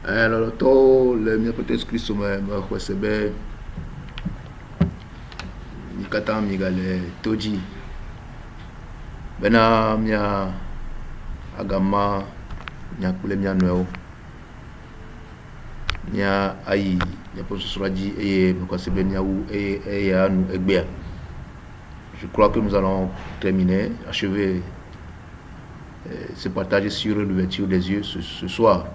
Alors, tout le mieux Christ me recebe mikata migale toji bena mia agama nya kule mia noeo nya ayi nya poso suraji et me recebe mia ou et ya nous egbea. Je crois que nous allons terminer, achever ce partage sur l'ouverture des yeux ce soir.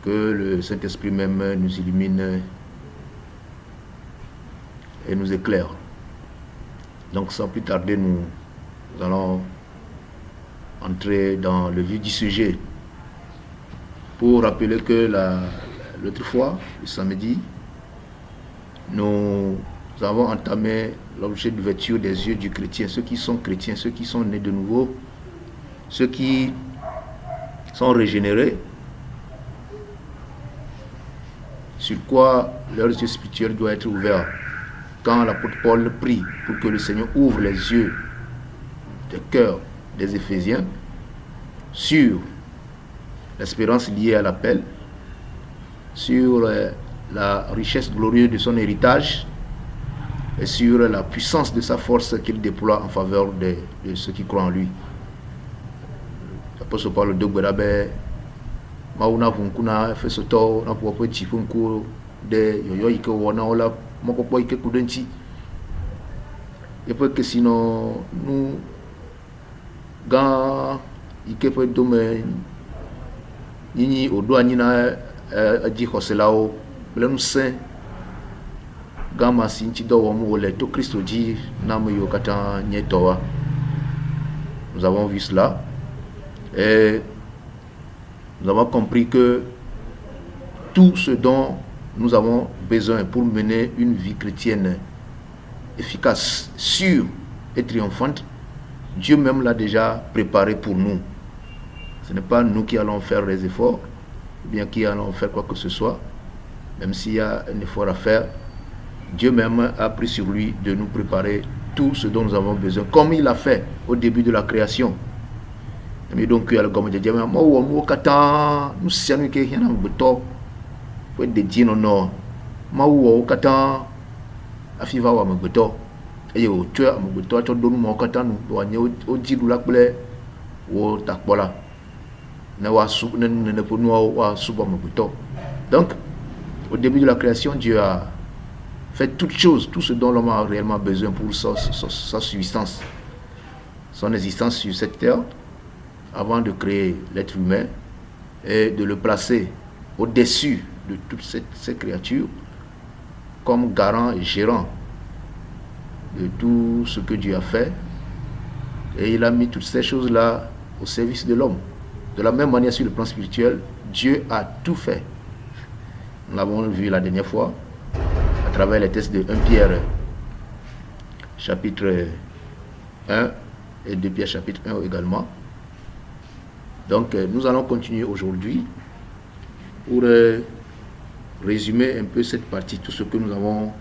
Que le Saint-Esprit même nous illumine et nous éclaire. Donc sans plus tarder, nous allons entrer dans le vif du sujet pour rappeler que l'autre fois, le samedi, nous avons entamé l'objet d'ouverture des yeux du chrétien, ceux qui sont chrétiens, ceux qui sont nés de nouveau, ceux qui sont régénérés, sur quoi leurs yeux spirituels doivent être ouverts. Quand l'apôtre Paul prie pour que le Seigneur ouvre les yeux des cœurs des Éphésiens sur l'espérance liée à l'appel, sur la richesse glorieuse de son héritage et sur la puissance de sa force qu'il déploie en faveur de ceux qui croient en lui. L'apôtre Paul de Gwerabe mauna vunkuna fesoto na popo chifunku de yoyo ike wona ola mopopo ike kudenchi epe que sino nous ga ike pe dome nini odo anyina aji hoselao blenu saint gama sinchi do wo mo le to Christo ji na mo yo kata nyetowa. Nous avons vu cela et nous avons compris que tout ce dont nous avons besoin pour mener une vie chrétienne efficace, sûre et triomphante, Dieu même l'a déjà préparé pour nous. Ce n'est pas nous qui allons faire les efforts, ou bien qui allons faire quoi que ce soit. Même s'il y a un effort à faire, Dieu même a pris sur lui de nous préparer tout ce dont nous avons besoin, comme il l'a fait au début de la création. Mais donc il y a le gomme de Dieu, mais moi on kata nous sianu ke hina mbuto we de dino no ma wo kata afiva wa mbuto e yo tu mbuto to donu mo kata nu wa nye o jidu la ple wo takpola ne wa su ne ponu wa suba mbuto. Donc au début de la création, Dieu a fait toutes choses, tout ce dont l'homme a réellement besoin pour sa subsistance, son existence sur cette terre, avant de créer l'être humain et de le placer au-dessus de toutes ces créatures comme garant et gérant de tout ce que Dieu a fait. Et il a mis toutes ces choses-là au service de l'homme. De la même manière, sur le plan spirituel, Dieu a tout fait. Nous l'avons vu la dernière fois à travers les textes de 1 Pierre chapitre 1 et 2 Pierre chapitre 1 également. Donc nous allons continuer aujourd'hui pour résumer un peu cette partie, tout ce que nous avons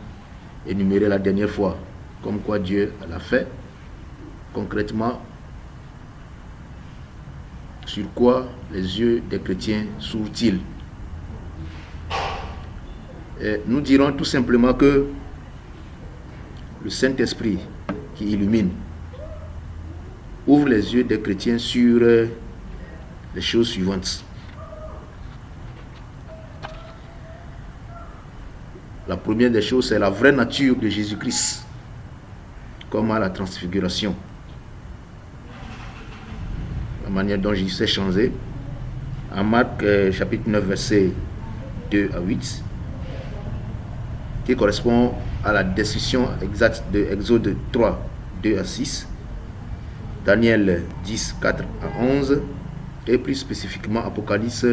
énuméré la dernière fois, comme quoi Dieu l'a fait concrètement, sur quoi les yeux des chrétiens s'ouvrent-ils. Et nous dirons tout simplement que le Saint-Esprit qui illumine ouvre les yeux des chrétiens sur les choses suivantes. La première des choses, c'est la vraie nature de Jésus-Christ, comme à la transfiguration. La manière dont Jésus s'est changé. En Marc chapitre 9, versets 2 à 8, qui correspond à la description exacte de Exode 3, 2 à 6, Daniel 10, 4 à 11, et plus spécifiquement Apocalypse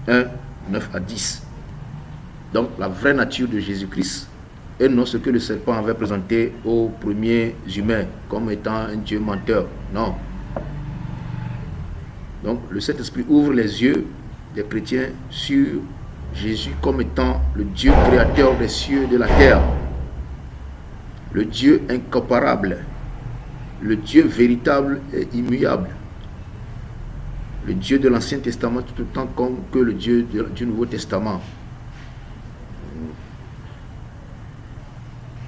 1, 9 à 10. Donc la vraie nature de Jésus-Christ, et non ce que le serpent avait présenté aux premiers humains comme étant un Dieu menteur. Non. Donc le Saint-Esprit ouvre les yeux des chrétiens sur Jésus comme étant le Dieu créateur des cieux et de la terre, le Dieu incomparable, le Dieu véritable et immuable. Le Dieu de l'Ancien Testament tout autant que le Dieu du Nouveau Testament.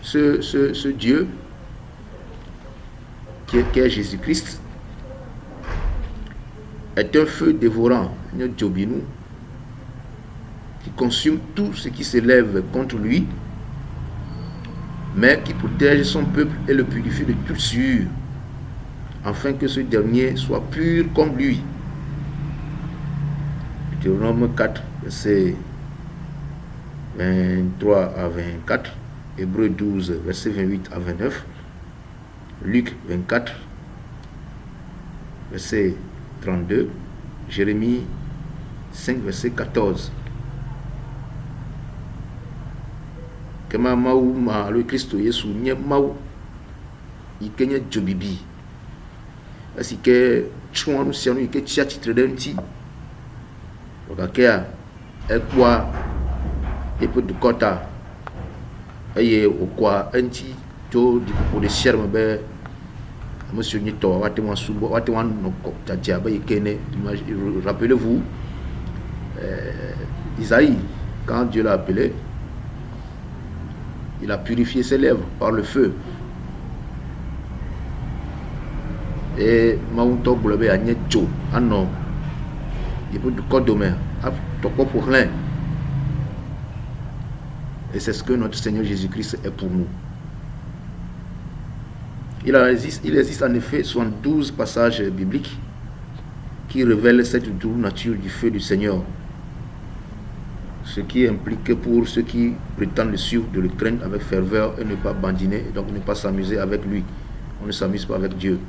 Ce Dieu qui est Jésus-Christ est un feu dévorant, un Djobinu, qui consume tout ce qui s'élève contre lui, mais qui protège son peuple et le purifie de toute souillure, afin que ce dernier soit pur comme lui. Deutéronome 4, versets 23 à 24, Hébreux 12, versets 28 à 29, Luc 24, verset 32, Jérémie 5, verset 14. Kema mau ma le Kristo Yesu nye mau ikenye jobibi asi ke chouanu sianu ike chia titre denti okakea ekwa epe du kota eye okwa enti to di pour de sherme be monsieur Nito wate wan subo wate wan noko tatia ba ikene. Rappelez-vous Isaïe, quand Dieu l'a appelé, il a purifié ses lèvres par le feu. Et Maunto Boulebe a Nieto, ah non, il peut du code demain, à ton pour rien. Et c'est ce que notre Seigneur Jésus-Christ est pour nous. Il existe en effet 72 passages bibliques qui révèlent cette douce nature du feu du Seigneur. Ce qui implique que pour ceux qui prétendent le suivre, de le craindre avec ferveur et ne pas bandiner, et donc ne pas s'amuser avec lui. On ne s'amuse pas avec Dieu.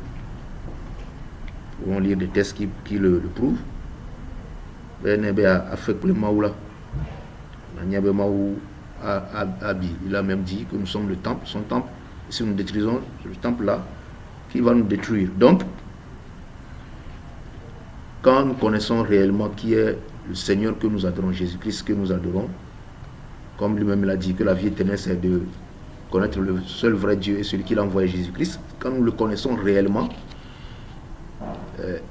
Nous pouvons lire des textes qui le prouvent. Il a même dit que nous sommes le temple, son temple. Et si nous détruisons le temple là, qui va nous détruire. Donc, quand nous connaissons réellement qui est le Seigneur que nous adorons, Jésus-Christ que nous adorons, comme lui-même l'a dit, que la vie éternelle c'est de connaître le seul vrai Dieu et celui qui l'a envoyé, Jésus-Christ. Quand nous le connaissons réellement,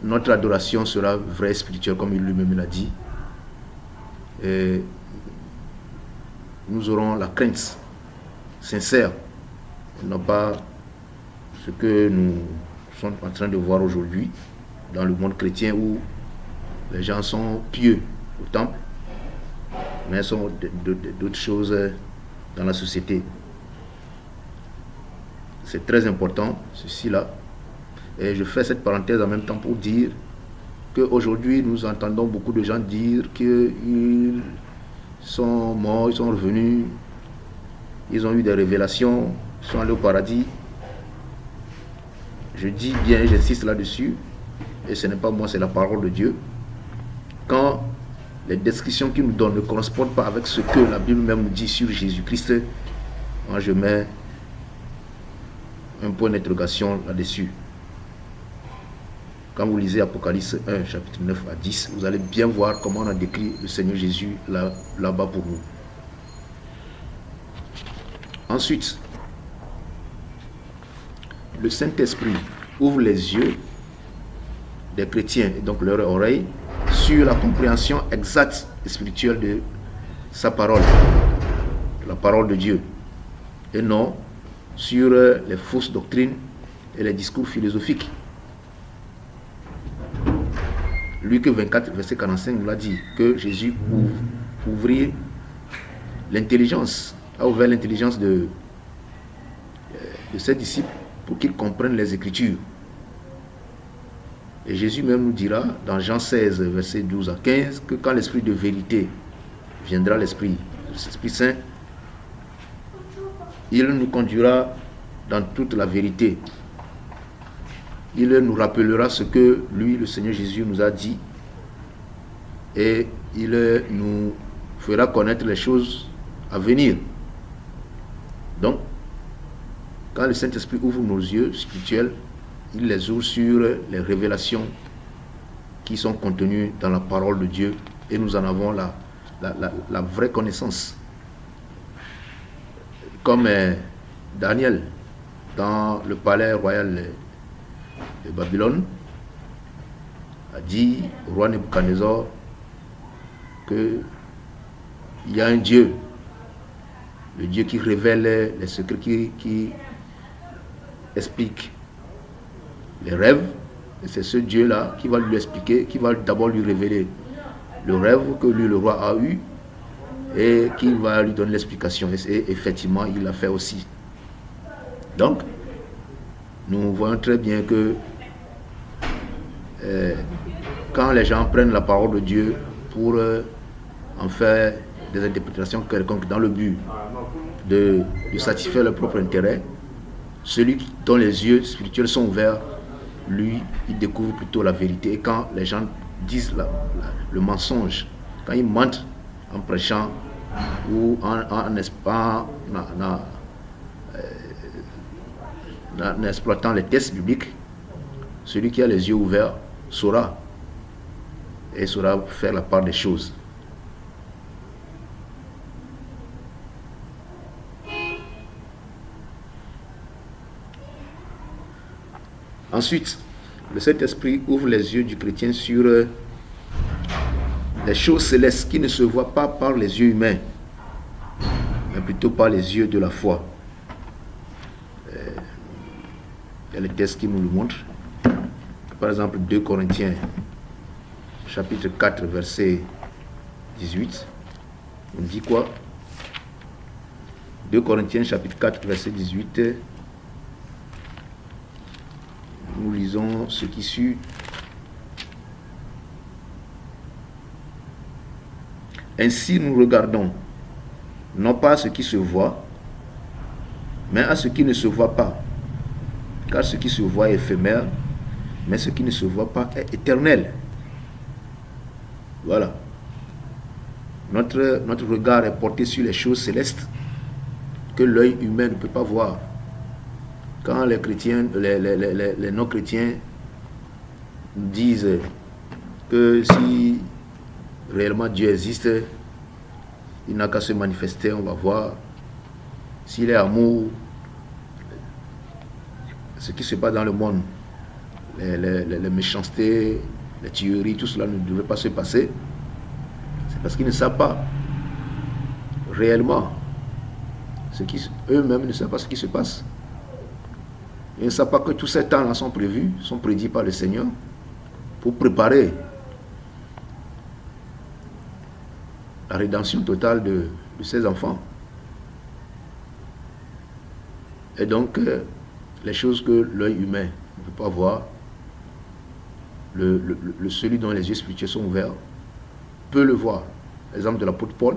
notre adoration sera vraie, spirituelle, comme il lui-même l'a dit. Et nous aurons la crainte sincère, non pas ce que nous sommes en train de voir aujourd'hui dans le monde chrétien où les gens sont pieux au temple, mais sont d'autres choses dans la société. C'est très important, ceci-là. Et je fais cette parenthèse en même temps pour dire qu'aujourd'hui, nous entendons beaucoup de gens dire qu'ils sont morts, ils sont revenus, ils ont eu des révélations, ils sont allés au paradis. Je dis bien, j'insiste là-dessus, et ce n'est pas moi, c'est la parole de Dieu. Quand les descriptions qu'il nous donne ne correspondent pas avec ce que la Bible même nous dit sur Jésus-Christ, moi je mets un point d'interrogation là-dessus. Quand vous lisez Apocalypse 1, chapitre 9 à 10, vous allez bien voir comment on a décrit le Seigneur Jésus là-bas pour nous. Ensuite, le Saint-Esprit ouvre les yeux des chrétiens, et donc leurs oreilles, sur la compréhension exacte et spirituelle de sa parole, de la parole de Dieu, et non sur les fausses doctrines et les discours philosophiques. Luc 24, verset 45 nous l'a dit, que Jésus a ouvert l'intelligence de ses disciples pour qu'ils comprennent les Écritures. Et Jésus même nous dira dans Jean 16, verset 12 à 15, que quand l'Esprit de vérité viendra, l'Esprit Saint, il nous conduira dans toute la vérité. Il nous rappellera ce que lui, le Seigneur Jésus, nous a dit, et il nous fera connaître les choses à venir. Donc, quand le Saint-Esprit ouvre nos yeux spirituels, il les ouvre sur les révélations qui sont contenues dans la parole de Dieu, et nous en avons la vraie connaissance. Comme Daniel, dans le palais royal de Babylone a dit au roi Nebuchadnezzar qu'il y a un Dieu, le Dieu qui révèle les secrets, qui explique les rêves, et c'est ce Dieu-là qui va lui expliquer, qui va d'abord lui révéler le rêve que lui, le roi, a eu, et qui va lui donner l'explication. Et effectivement, il l'a fait aussi. Donc, nous voyons très bien que quand les gens prennent la parole de Dieu pour en faire des interprétations quelconques dans le but de satisfaire leur propre intérêt, celui dont les yeux spirituels sont ouverts, lui, il découvre plutôt la vérité. Et quand les gens disent le mensonge, quand ils mentent en prêchant ou en exploitant les textes bibliques, celui qui a les yeux ouverts saura faire la part des choses. Ensuite, le Saint-Esprit ouvre les yeux du chrétien sur les choses célestes qui ne se voient pas par les yeux humains, mais plutôt par les yeux de la foi. Il y a les textes qui nous le montrent. Par exemple, 2 Corinthiens, chapitre 4, verset 18. On dit quoi? 2 Corinthiens, chapitre 4, verset 18. Nous lisons ce qui suit. Ainsi nous regardons, non pas à ce qui se voit, mais à ce qui ne se voit pas. Car ce qui se voit est éphémère, mais ce qui ne se voit pas est éternel. Voilà. Notre regard est porté sur les choses célestes que l'œil humain ne peut pas voir. Quand les chrétiens, les non-chrétiens disent que si réellement Dieu existe, il n'a qu'à se manifester, on va voir. S'il est amour, ce qui se passe dans le monde, les méchancetés, les tueries, tout cela ne devrait pas se passer. C'est parce qu'ils ne savent pas réellement eux-mêmes ne savent pas ce qui se passe. Ils ne savent pas que tous ces temps-là sont prévus, sont prédits par le Seigneur pour préparer la rédemption totale de ses enfants. Et donc, les choses que l'œil humain ne peut pas voir, celui dont les yeux spirituels sont ouverts, peut le voir. Exemple de l'apôtre Paul,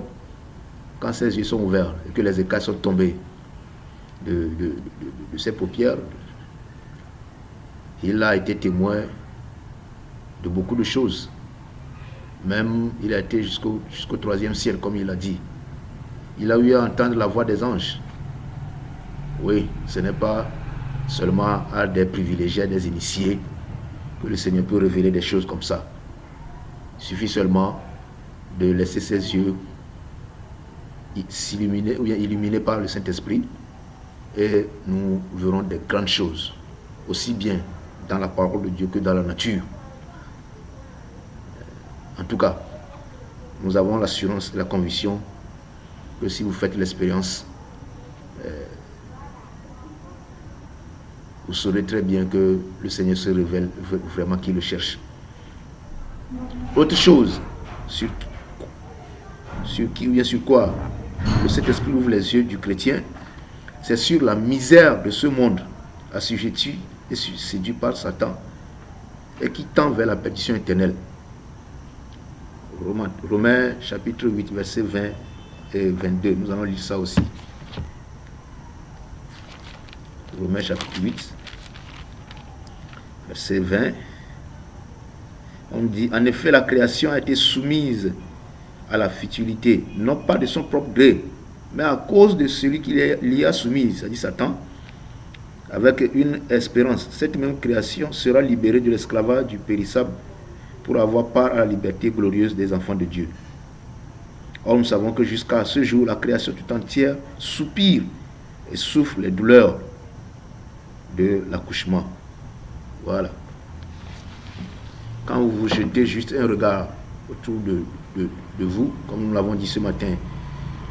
quand ses yeux sont ouverts et que les écailles sont tombées de ses paupières, il a été témoin de beaucoup de choses. Même, il a été jusqu'au 3e ciel, comme il a dit. Il a eu à entendre la voix des anges. Oui, ce n'est pas seulement à des privilégiés, à des initiés, que le Seigneur peut révéler des choses comme ça. Il suffit seulement de laisser ses yeux s'illuminer ou bien illuminés par le Saint-Esprit, et nous verrons des grandes choses, aussi bien dans la parole de Dieu que dans la nature. En tout cas, nous avons l'assurance et la conviction que si vous faites l'expérience, vous saurez très bien que le Seigneur se révèle vraiment qui le cherche. Autre chose sur quoi le Saint-Esprit ouvre les yeux du chrétien, c'est sur la misère de ce monde assujetti et séduit par Satan et qui tend vers la perdition éternelle. Romains chapitre 8, versets 20 et 22. Nous allons lire ça aussi. Romains chapitre 8, verset 20. On dit, en effet, la création a été soumise à la futilité, non pas de son propre gré, mais à cause de celui qui l'y a soumise, c'est-à-dire Satan, avec une espérance. Cette même création sera libérée de l'esclavage du périssable pour avoir part à la liberté glorieuse des enfants de Dieu. Or, nous savons que jusqu'à ce jour, la création tout entière soupire et souffre les douleurs de l'accouchement. Voilà. Quand vous jetez juste un regard autour de vous, comme nous l'avons dit ce matin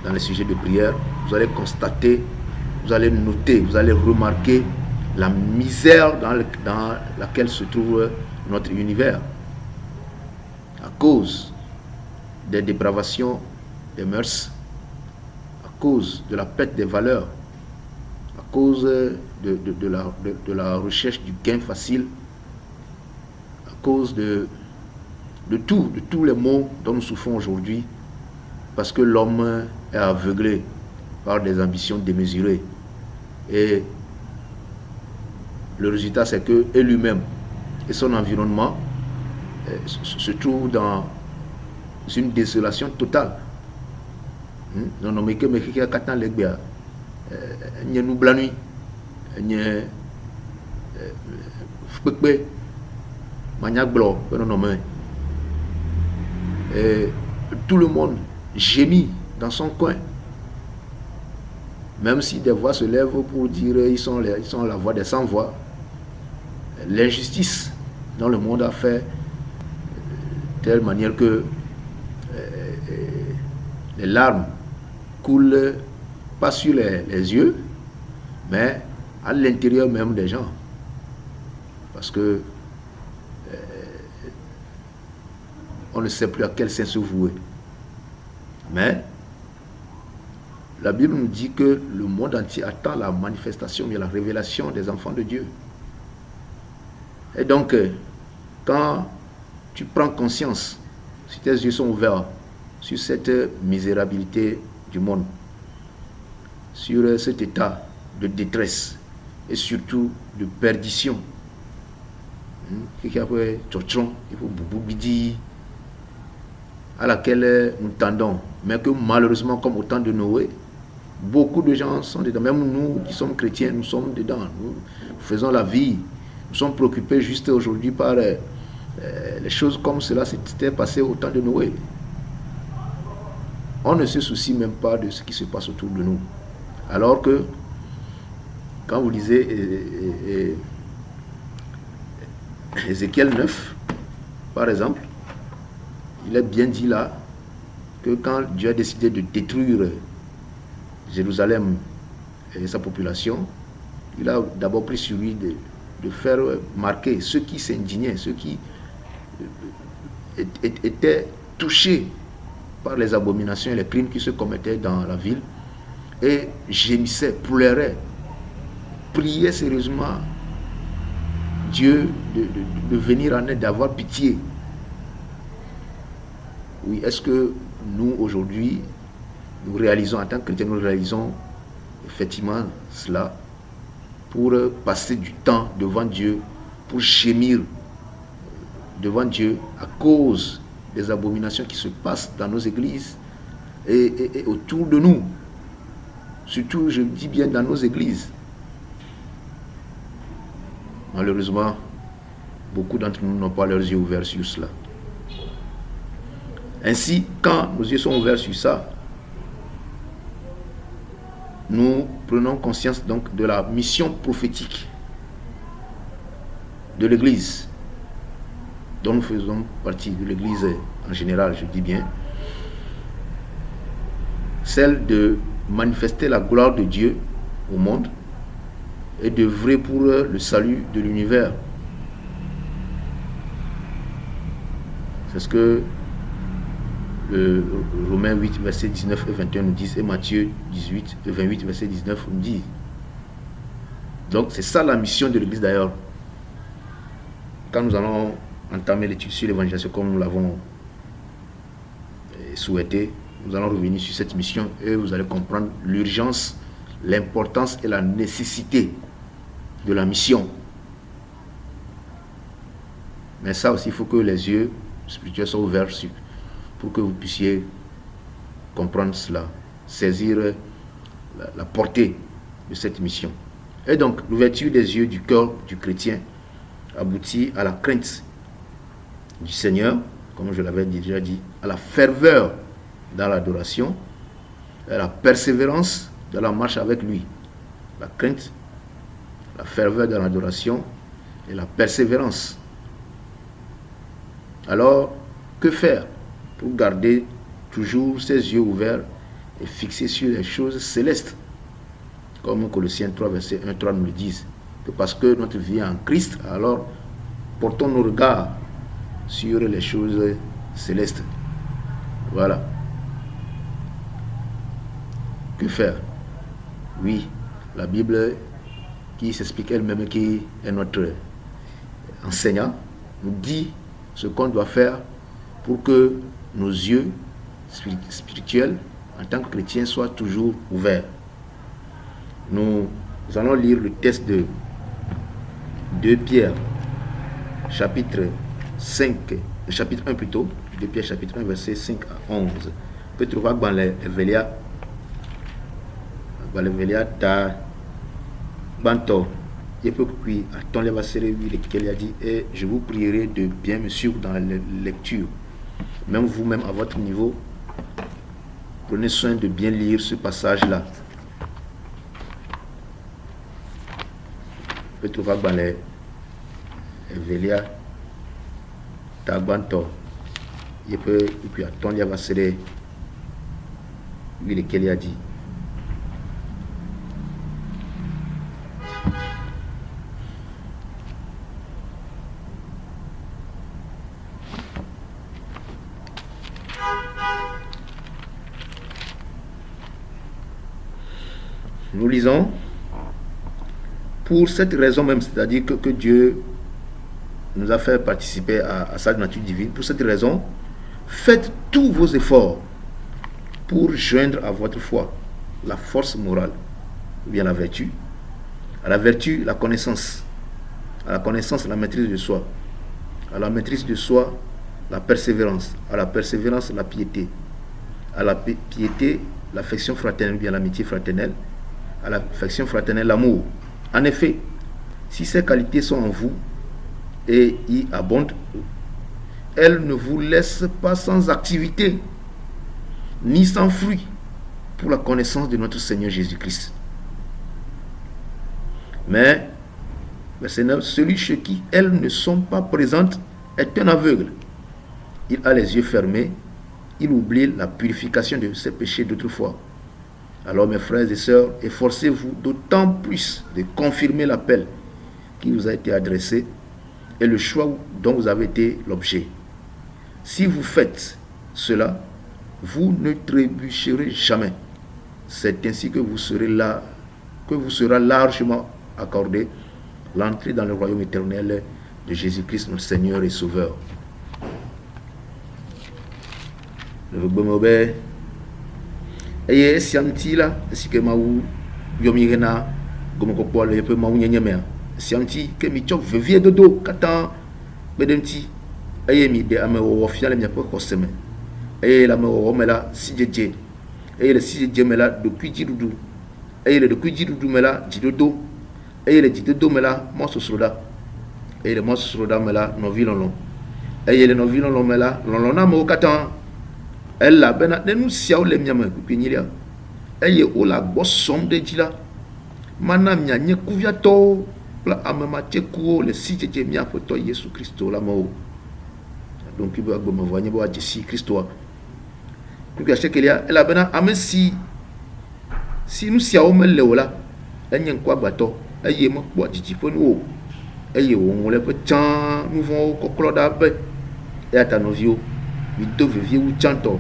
dans les sujets de prière, vous allez constater, vous allez noter, vous allez remarquer la misère dans laquelle se trouve notre univers à cause des dépravations des mœurs, à cause de la perte des valeurs, à cause de la recherche du gain facile, à cause de tous les maux dont nous souffrons aujourd'hui, parce que l'homme est aveuglé par des ambitions démesurées. Et le résultat, c'est que lui-même et son environnement se trouvent dans une désolation totale. Non, non, mais que katan legbea, nye nublanui, nye fpekpe, maniagblo, non, et tout le monde gémit dans son coin. Même si des voix se lèvent pour dire ils sont la voix des sans-voix. L'injustice dans le monde a fait de telle manière que les larmes coulent pas sur les yeux, mais à l'intérieur même des gens. Parce que on ne sait plus à quel saint se vouer. Mais la Bible nous dit que le monde entier attend la manifestation et la révélation des enfants de Dieu. Et donc, quand tu prends conscience, si tes yeux sont ouverts sur cette misérabilité du monde, sur cet état de détresse et surtout de perdition, à laquelle nous tendons, mais que malheureusement, comme au temps de Noé, beaucoup de gens sont dedans. Même nous qui sommes chrétiens, nous sommes dedans. Nous faisons la vie. Nous sommes préoccupés juste aujourd'hui par les choses comme cela s'était passé au temps de Noé. On ne se soucie même pas de ce qui se passe autour de nous. Alors que, quand vous lisez Ézéchiel 9, par exemple, il est bien dit là que quand Dieu a décidé de détruire Jérusalem et sa population, il a d'abord pris sur lui de faire marquer ceux qui s'indignaient, ceux qui étaient touchés par les abominations et les crimes qui se commettaient dans la ville, et gémissaient, pleuraient, priaient sérieusement Dieu de venir en aide, d'avoir pitié. Oui, est-ce que nous, aujourd'hui, nous réalisons, en tant que chrétiens, nous réalisons effectivement cela pour passer du temps devant Dieu, pour gémir devant Dieu à cause des abominations qui se passent dans nos églises et autour de nous. Surtout, je dis bien dans nos églises. Malheureusement, beaucoup d'entre nous n'ont pas leurs yeux ouverts sur cela. Ainsi, quand nos yeux sont ouverts sur ça, nous prenons conscience donc de la mission prophétique de l'Église, dont nous faisons partie, de l'Église en général, je dis bien, celle de manifester la gloire de Dieu au monde et d'œuvrer pour le salut de l'univers. C'est ce que Romains 8, verset 19 et 21 nous disent, et Matthieu 18 et 28, verset 19 nous dit. Donc c'est ça la mission de l'Église d'ailleurs. Quand nous allons entamer l'étude sur l'évangélisation comme nous l'avons souhaité, nous allons revenir sur cette mission et vous allez comprendre l'urgence, l'importance et la nécessité de la mission. Mais ça aussi, il faut que les yeux spirituels soient ouverts pour que vous puissiez comprendre cela, saisir la portée de cette mission. Et donc, l'ouverture des yeux du cœur du chrétien aboutit à la crainte du Seigneur, comme je l'avais déjà dit, à la ferveur dans l'adoration, à la persévérance dans la marche avec lui. La crainte, la ferveur dans l'adoration, et la persévérance. Alors, que faire pour garder toujours ses yeux ouverts et fixés sur les choses célestes? Comme Colossiens 3, verset 1-3 nous le disent. Que parce que notre vie est en Christ, alors portons nos regards sur les choses célestes. Voilà. Que faire? Oui, la Bible qui s'explique elle-même, qui est notre enseignant, nous dit ce qu'on doit faire pour que nos yeux spirituels en tant que chrétiens soient toujours ouverts. Nous allons lire le texte de 2 Pierre chapitre 5, chapitre 1 plutôt, 2 Pierre chapitre 1 verset 5 à 11. Peut trouver dans les Velia ta banto et peut puis attends les vasseries lesquels a dit et je vous prierai de bien me suivre dans la lecture. Même vous-même à votre niveau, prenez soin de bien lire ce passage-là. Peut trouver dans les Velia ta banto et puis attends les vasseries lesquels a dit. Nous lisons, pour cette raison même, c'est-à-dire que Dieu nous a fait participer à sa nature divine, pour cette raison, faites tous vos efforts pour joindre à votre foi la force morale, ou bien la vertu, à la vertu, la connaissance, à la connaissance, la maîtrise de soi, à la maîtrise de soi, la persévérance, à la persévérance, la piété, à la piété, l'affection fraternelle, ou bien l'amitié fraternelle, à l'affection fraternelle, l'amour. En effet, si ces qualités sont en vous et y abondent, elles ne vous laissent pas sans activité, ni sans fruit pour la connaissance de notre Seigneur Jésus-Christ. Mais, verset 9, celui chez qui elles ne sont pas présentes est un aveugle. Il a les yeux fermés, il oublie la purification de ses péchés d'autrefois. Alors mes frères et sœurs, efforcez-vous d'autant plus de confirmer l'appel qui vous a été adressé et le choix dont vous avez été l'objet. Si vous faites cela, vous ne trébucherez jamais. C'est ainsi que vous sera largement accordé l'entrée dans le royaume éternel de Jésus-Christ, notre Seigneur et Sauveur. Le eye siamti la sike mawu yomirena gomoko le pe mawu nyenyemea siamti ke mi tsɔ vevie dodo kata bedemti eye mi de amewo fia le miaƒe xɔseme eye le amewo me la sidzedze eye le sidzedze me la ɖokui dziɖuɖu eye le ɖokui dziɖuɖu me la dzidodo eye le dzidodo me la mɔsosroɖa eye le mɔsosroɖa me la nɔvi lɔlɔ eye le nɔvi lɔlɔ me la lɔlɔ na amewo katã. Elabena ne nu siawo le miame kpekpenyilia eye wole agbɔsɔm ɖe dzi la mana mianye kuviatɔwo kple amematekuwo le sidzedze miaƒe tɔ Yesu Kristo la me o. Donc be agbemevɔa nye be woadze si Kristoa. Kpekpe asiekelia elabena ame si nu siawo mele o la enye ŋkuagbatɔ eye mekpɔa dzidzi ƒe nu o eye wòŋlɔ eƒe tsã nu vɔ̃wo kɔklɔ ɖa be eya ta nɔviwo mido vevie wu tsãtɔ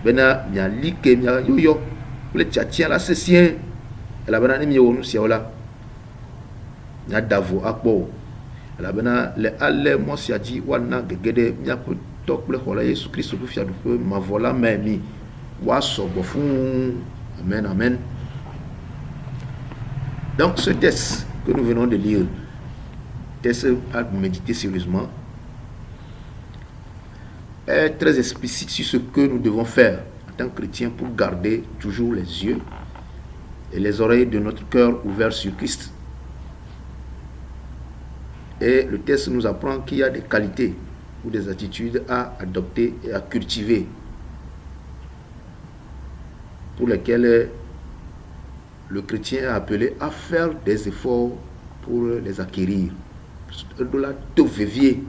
bena miali ke miayoyɔ kple tiatia la sesĩe elabena ne miewɔ nu siawo la miada vo akpɔ o elabena le ale mɔ sia dzi woana gege ɖe miaƒe tɔ kple xɔla Yesu Kristo ƒe fiaɖuƒe mavɔ la me mi woasɔ gbɔ fũu. Amen, amen. Donc ce texte que nous venons de lire, texte à méditer sérieusement, est très explicite sur ce que nous devons faire en tant que chrétiens pour garder toujours les yeux et les oreilles de notre cœur ouverts sur Christ. Et le texte nous apprend qu'il y a des qualités ou des attitudes à adopter et à cultiver pour lesquelles le chrétien est appelé à faire des efforts pour les acquérir. de la to vevie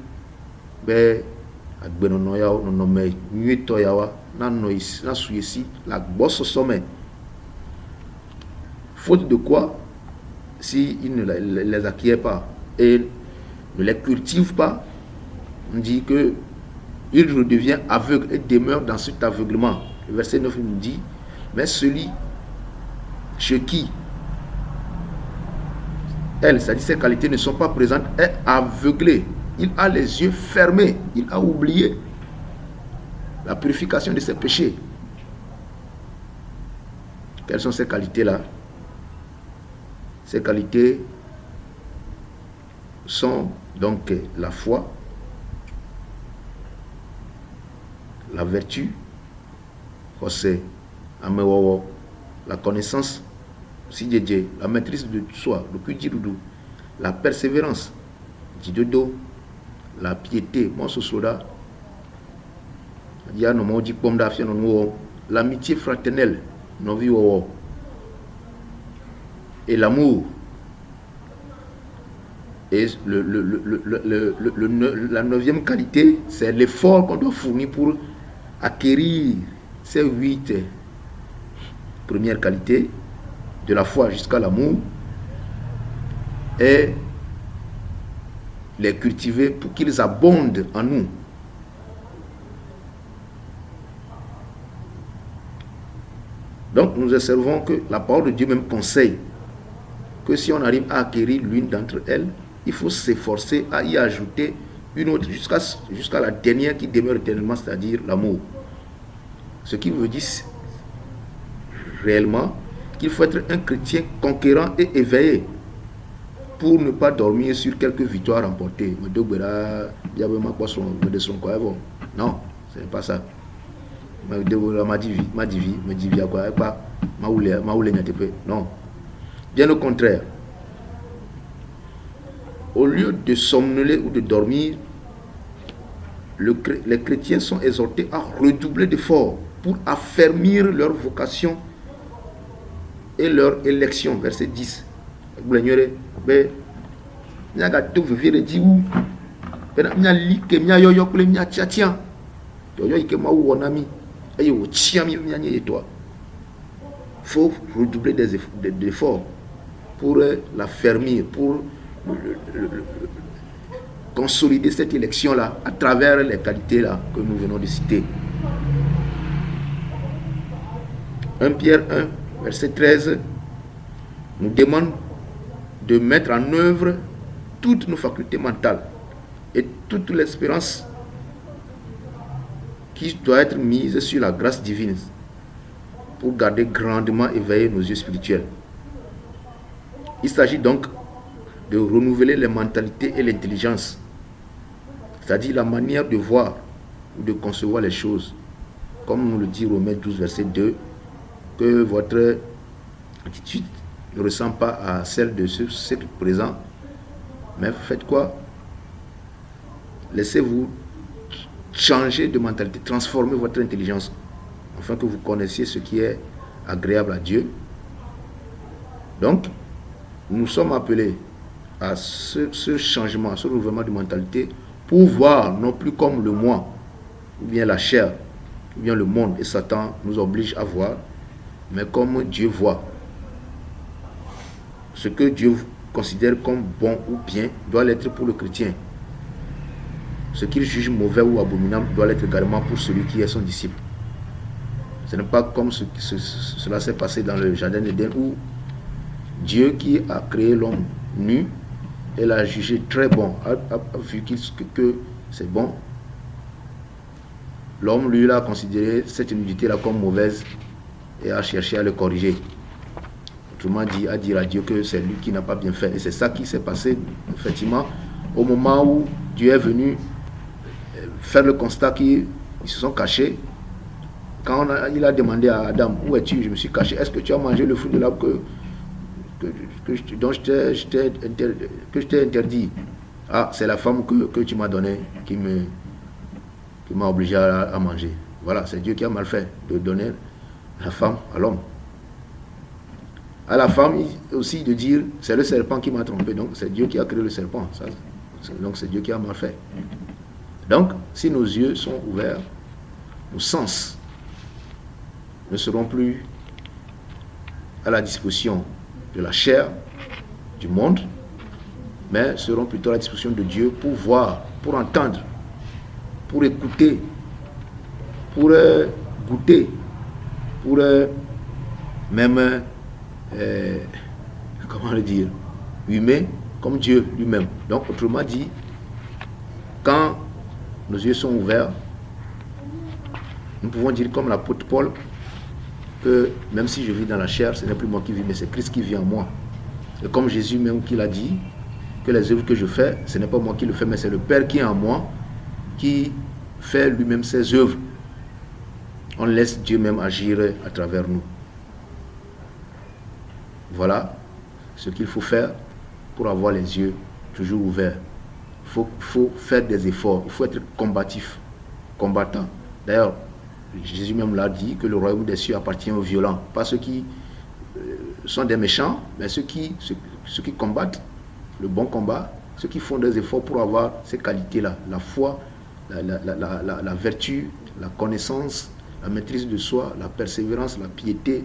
be agbenono ya no me nyuto ya wa na no ici na su ici la bosse sommet. Faute de quoi, si il ne les acquiert pas et ne les cultive pas, on dit que il redevient aveugle et demeure dans cet aveuglement. Le verset 9 nous dit, mais celui chez qui c'est-à-dire ces qualités ne sont pas présentes, est aveuglé. Il a les yeux fermés. Il a oublié la purification de ses péchés. Quelles sont ces qualités-là? Ces qualités sont donc la foi, la vertu, la connaissance, la maîtrise de soi, la persévérance, la piété, l'amitié fraternelle, et l'amour. Et la 9e qualité, c'est l'effort qu'on doit fournir pour acquérir ces 8 premières qualités, de la foi jusqu'à l'amour, et les cultiver pour qu'ils abondent en nous. Donc nous observons que la parole de Dieu même conseille que si on arrive à acquérir l'une d'entre elles, il faut s'efforcer à y ajouter une autre jusqu'à la dernière qui demeure éternellement, c'est-à-dire l'amour. Ce qui veut dire réellement qu'il faut être un chrétien conquérant et éveillé pour ne pas dormir sur quelques victoires remportées. Non, ce n'est pas ça. Non. Bien au contraire. Au lieu de somnoler ou de dormir, les chrétiens sont exhortés à redoubler d'efforts pour affermir leur vocation et leur élection. Verset 10. Il faut redoubler d'efforts pour l'affermir, pour consolider cette élection-là à travers les qualités-là que nous venons de citer. 1 Pierre 1, verset 13, nous demande de mettre en œuvre toutes nos facultés mentales et toute l'espérance qui doit être mise sur la grâce divine pour garder grandement éveillés nos yeux spirituels. Il s'agit donc de renouveler les mentalités et l'intelligence, c'est-à-dire la manière de voir ou de concevoir les choses, comme nous le dit Romains 12, verset 2, que votre attitude ne ressemble pas à celle de ce siècle présent, mais faites quoi? Laissez-vous changer de mentalité, transformer votre intelligence, afin que vous connaissiez ce qui est agréable à Dieu. Donc, nous sommes appelés à ce changement, à ce renouvellement de mentalité, pour voir non plus comme le moi, ou bien la chair, ou bien le monde et Satan nous oblige à voir, mais comme Dieu voit. Ce que Dieu considère comme bon ou bien doit l'être pour le chrétien. Ce qu'il juge mauvais ou abominable doit l'être également pour celui qui est son disciple. Ce n'est pas comme cela s'est passé dans le jardin d'Éden où Dieu qui a créé l'homme nu et l'a jugé très bon, a vu que c'est bon. L'homme, lui, a considéré cette nudité-là comme mauvaise et a cherché à le corriger. Autrement dit, à dire à Dieu que c'est lui qui n'a pas bien fait. Et c'est ça qui s'est passé, effectivement, au moment où Dieu est venu faire le constat qu'ils se sont cachés. Quand il a demandé à Adam, où es-tu? Je me suis caché. Est-ce que tu as mangé le fruit de l'arbre dont je t'ai interdit? Ah, c'est la femme que tu m'as donnée qui m'a obligé à manger. Voilà, c'est Dieu qui a mal fait de donner la femme à l'homme. À la femme aussi de dire, c'est le serpent qui m'a trompé, donc c'est Dieu qui a créé le serpent. Ça Donc c'est Dieu qui a mal fait. Donc, si nos yeux sont ouverts, nos sens ne seront plus à la disposition de la chair, du monde, mais seront plutôt à la disposition de Dieu pour voir, pour entendre, pour écouter, pour goûter, pour même, comment le dire, humer comme Dieu lui-même. Donc, autrement dit, quand nos yeux sont ouverts, nous pouvons dire comme l'apôtre Paul, que même si je vis dans la chair, ce n'est plus moi qui vis, mais c'est Christ qui vit en moi. Et comme Jésus même qui l'a dit, que les œuvres que je fais, ce n'est pas moi qui le fais, mais c'est le Père qui est en moi, qui fait lui-même ses œuvres. On laisse Dieu même agir à travers nous. Voilà ce qu'il faut faire pour avoir les yeux toujours ouverts. Il faut faire des efforts, il faut être combatif, combattant. D'ailleurs, Jésus même l'a dit que le royaume des cieux appartient aux violents, pas ceux qui sont des méchants, mais ceux qui combattent le bon combat, ceux qui font des efforts pour avoir ces qualités-là, la foi, la vertu, la connaissance, la maîtrise de soi, la persévérance, la piété,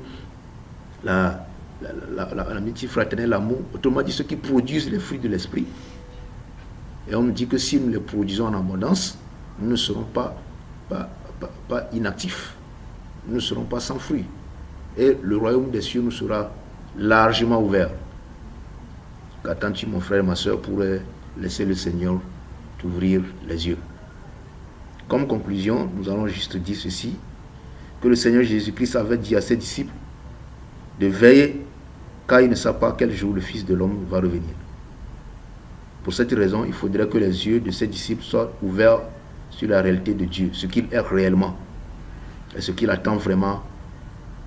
l'amitié fraternelle, l'amour. Autrement dit, ceux qui produisent les fruits de l'esprit. Et on nous dit que si nous les produisons en abondance, nous ne serons pas inactifs, nous ne serons pas sans fruits. Et le royaume des cieux nous sera largement ouvert. Qu'attends-tu, mon frère et ma soeur, pour laisser le Seigneur t'ouvrir les yeux? Comme conclusion, nous allons juste dire ceci, que le Seigneur Jésus-Christ avait dit à ses disciples de veiller, car il ne sait pas quel jour le Fils de l'homme va revenir. Pour cette raison, il faudrait que les yeux de ses disciples soient ouverts sur la réalité de Dieu, ce qu'il est réellement, et ce qu'il attend vraiment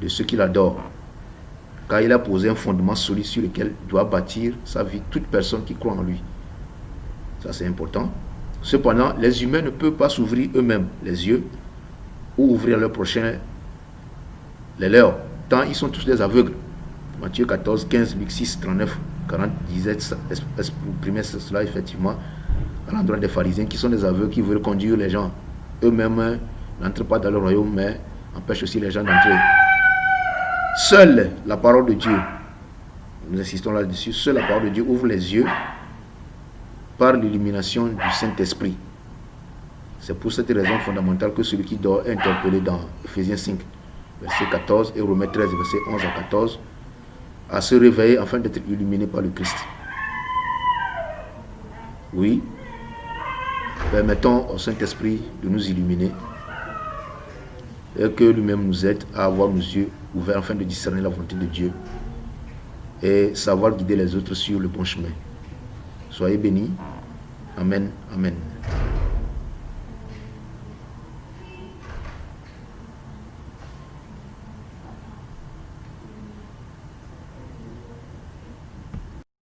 de ceux qui l'adorent. Car il a posé un fondement solide sur lequel doit bâtir sa vie toute personne qui croit en lui. Ça, c'est important. Cependant, les humains ne peuvent pas s'ouvrir eux-mêmes les yeux ou ouvrir leur prochain les leurs, tant ils sont tous des aveugles. Matthieu 14, 15, Luc 6, 39, 40 disait, exprimait cela effectivement à l'endroit des pharisiens qui sont des aveugles qui veulent conduire les gens. Eux-mêmes n'entrent pas dans le royaume, mais empêchent aussi les gens d'entrer. Seule la parole de Dieu, nous insistons là-dessus, seule la parole de Dieu ouvre les yeux par l'illumination du Saint-Esprit. C'est pour cette raison fondamentale que celui qui dort est interpellé dans Ephésiens 5, verset 14 et Romains 13, verset 11 à 14, à se réveiller afin d'être illuminé par le Christ. Oui, permettons au Saint-Esprit de nous illuminer et que lui-même nous aide à avoir nos yeux ouverts afin de discerner la volonté de Dieu et savoir guider les autres sur le bon chemin. Soyez bénis. Amen. Amen.